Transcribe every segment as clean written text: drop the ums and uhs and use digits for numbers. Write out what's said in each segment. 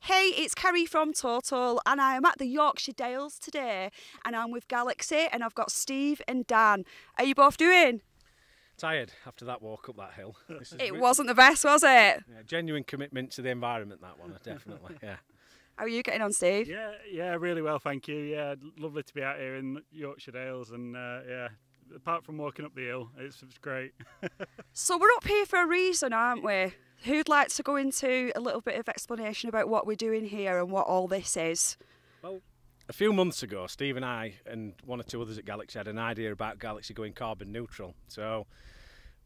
Hey, it's Kerry from Total and I am at the Yorkshire Dales today and I'm with Galaxy and I've got Steve and Dan. Are you both doing? Tired after that walk up that hill. It wasn't the best, was it? Yeah, genuine commitment to the environment, that one, definitely, yeah. How are you getting on, Steve? Yeah, really well, thank you. Yeah, lovely to be out here in Yorkshire Dales and yeah, apart from walking up the hill, it's great. So we're up here for a reason, aren't we? Who'd like to go into a little bit of explanation about what we're doing here and what all this is? Well, a few months ago, Steve and I and one or two others at Galaxy had an idea about Galaxy going carbon neutral. So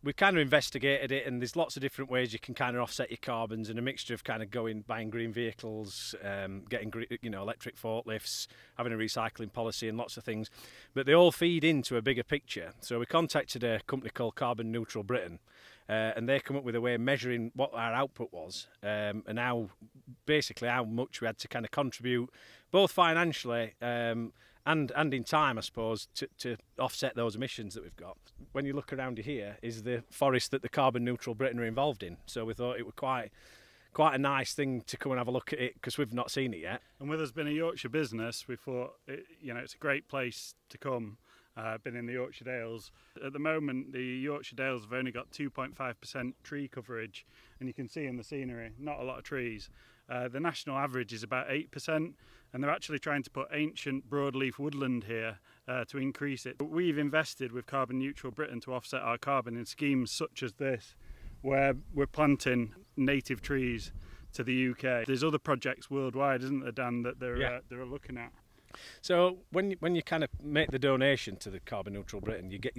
we kind of investigated it, and there's lots of different ways you can kind of offset your carbons, and a mixture of kind of buying green vehicles, getting electric forklifts, having a recycling policy, and lots of things. But they all feed into a bigger picture. So we contacted a company called Carbon Neutral Britain, and they come up with a way of measuring what our output was, and basically how much we had to kind of contribute, both financially and in time, I suppose, to offset those emissions that we've got. When you look around here is the forest that the Carbon Neutral Britain are involved in. So we thought it was quite a nice thing to come and have a look at it, because we've not seen it yet. And with us being a Yorkshire business, we thought it's a great place to come. Been in the Yorkshire Dales. At the moment, the Yorkshire Dales have only got 2.5% tree coverage, and you can see in the scenery, not a lot of trees. The national average is about 8%, and they're actually trying to put ancient broadleaf woodland here to increase it. But we've invested with Carbon Neutral Britain to offset our carbon in schemes such as this, where we're planting native trees to the UK. There's other projects worldwide, isn't there, Dan, that they're looking at? So when you kind of make the donation to the Carbon Neutral Britain, you get,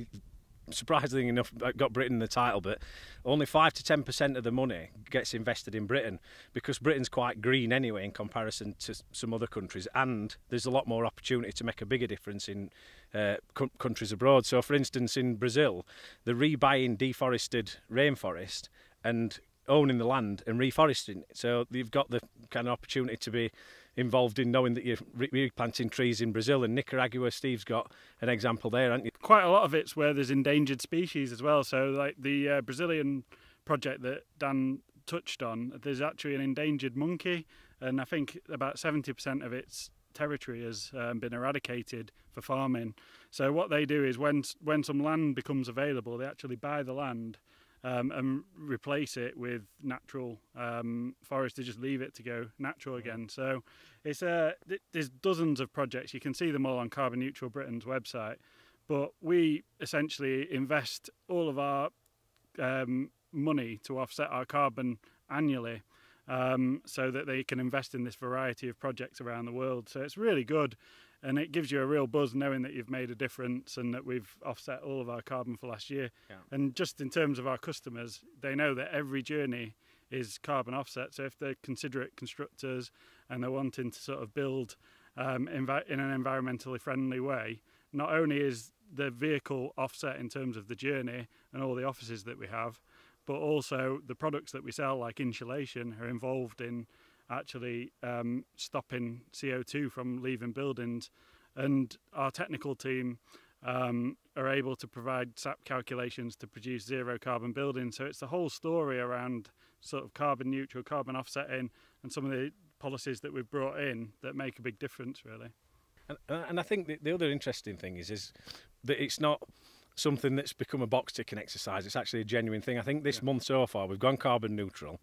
surprisingly enough, got Britain in the title, but only 5 to 10% of the money gets invested in Britain, because Britain's quite green anyway in comparison to some other countries, and there's a lot more opportunity to make a bigger difference in countries abroad. So for instance, in Brazil, they're rebuying deforested rainforest and owning the land and reforesting it. So you've got the kind of opportunity to be involved in knowing that you're replanting trees in Brazil. And Nicaragua, Steve's got an example there, hasn't you? Quite a lot of it's where there's endangered species as well. So like the Brazilian project that Dan touched on, there's actually an endangered monkey, and I think about 70% of its territory has been eradicated for farming. So what they do is when some land becomes available, they actually buy the land and replace it with natural forest. They just leave it to go natural again. So it's there's dozens of projects. You can see them all on Carbon Neutral Britain's website. But we essentially invest all of our money to offset our carbon annually, so that they can invest in this variety of projects around the world. So it's really good. And it gives you a real buzz knowing that you've made a difference and that we've offset all of our carbon for last year. Yeah. And just in terms of our customers, they know that every journey is carbon offset. So if they're considerate constructors and they're wanting to sort of build in an environmentally friendly way, not only is the vehicle offset in terms of the journey and all the offices that we have, but also the products that we sell, like insulation, are involved in actually stopping CO2 from leaving buildings. And our technical team are able to provide SAP calculations to produce zero carbon buildings. So it's the whole story around sort of carbon neutral, carbon offsetting, and some of the policies that we've brought in that make a big difference, really. And I think the other interesting thing is that it's not something that's become a box ticking exercise. It's actually a genuine thing. I think this month so far we've gone carbon neutral.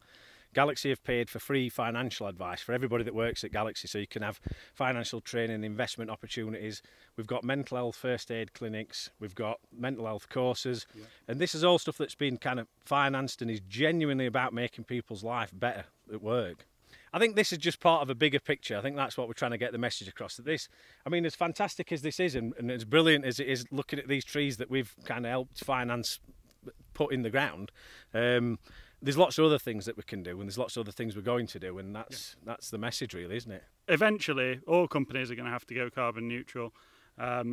Galaxy have paid for free financial advice for everybody that works at Galaxy, so you can have financial training, investment opportunities. We've got mental health first aid clinics, we've got mental health courses, and this is all stuff that's been kind of financed and is genuinely about making people's life better at work. I think this is just part of a bigger picture. I think that's what we're trying to get the message across. That this, I mean, as fantastic as this is and as brilliant as it is looking at these trees that we've kind of helped finance, put in the ground, there's lots of other things that we can do, and there's lots of other things we're going to do, and that's the message, really, isn't it? Eventually, all companies are going to have to go carbon neutral,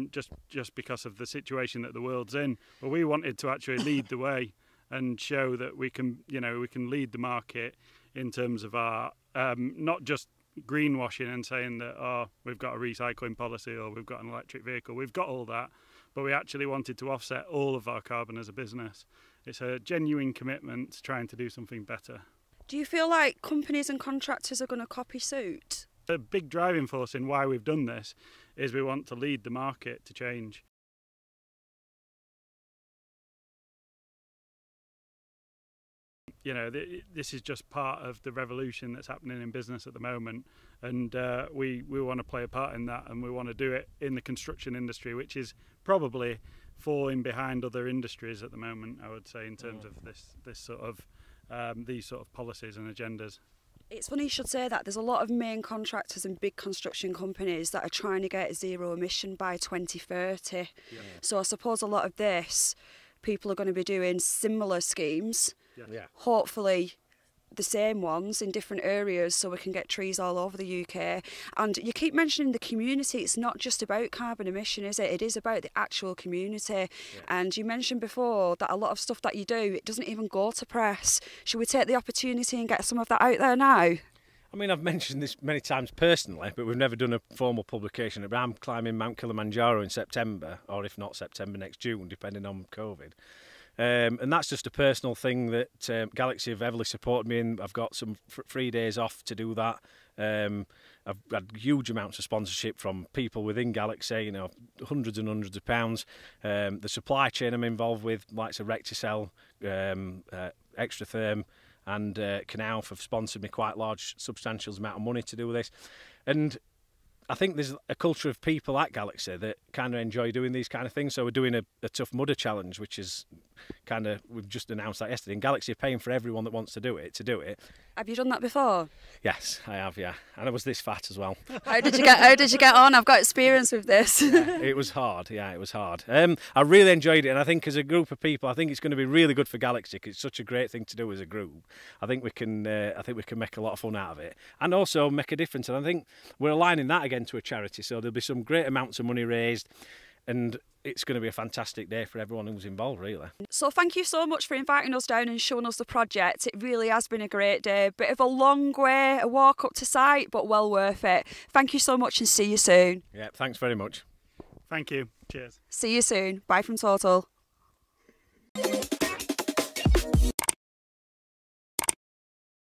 just because of the situation that the world's in. But we wanted to actually lead the way and show that we can lead the market in terms of our not just greenwashing and saying that we've got a recycling policy or we've got an electric vehicle. We've got all that, but we actually wanted to offset all of our carbon as a business. It's a genuine commitment to trying to do something better. Do you feel like companies and contractors are going to copy suit? A big driving force in why we've done this is we want to lead the market to change. You know, this is just part of the revolution that's happening in business at the moment, and we want to play a part in that, and we want to do it in the construction industry, which is probably falling behind other industries at the moment, I would say, in terms of this sort of these sort of policies and agendas. It's funny you should say that. There's a lot of main contractors and big construction companies that are trying to get zero emission by 2030. Yeah. So I suppose a lot of this, people are going to be doing similar schemes. Yeah. Hopefully the same ones in different areas so we can get trees all over the UK. And you keep mentioning the community. It's not just about carbon emission, is it? It is about the actual community. Yeah. And you mentioned before that a lot of stuff that you do, it doesn't even go to press. Should we take the opportunity and get some of that out there now? I mean, I've mentioned this many times personally, but we've never done a formal publication. I'm climbing Mount Kilimanjaro in September, or if not September, next June, depending on COVID. And that's just a personal thing that Galaxy have heavily supported me in. I've got some 3 days off to do that. I've had huge amounts of sponsorship from people within Galaxy, you know, hundreds and hundreds of pounds. The supply chain I'm involved with, like Recticel, Extratherm and Canal have sponsored me quite large, substantial amount of money to do this. And I think there's a culture of people at Galaxy that kind of enjoy doing these kind of things. So we're doing a Tough Mudder challenge, which is kind of, we've just announced that yesterday. And Galaxy are paying for everyone that wants to do it. Have you done that before? Yes, I have, yeah. And I was this fat as well. How did you get on? I've got experience with this. Yeah, it was hard, it was hard. I really enjoyed it, and I think as a group of people, I think it's going to be really good for Galaxy because it's such a great thing to do as a group. I think we can make a lot of fun out of it, and also make a difference. And I think we're aligning that again to a charity, so there'll be some great amounts of money raised, and it's going to be a fantastic day for everyone who's involved, really. So thank you so much for inviting us down and showing us the project. It really has been a great day. Bit of a long way, a walk up to site, but well worth it. Thank you so much and see you soon. Yeah, thanks very much. Thank you. Cheers. See you soon. Bye from Total.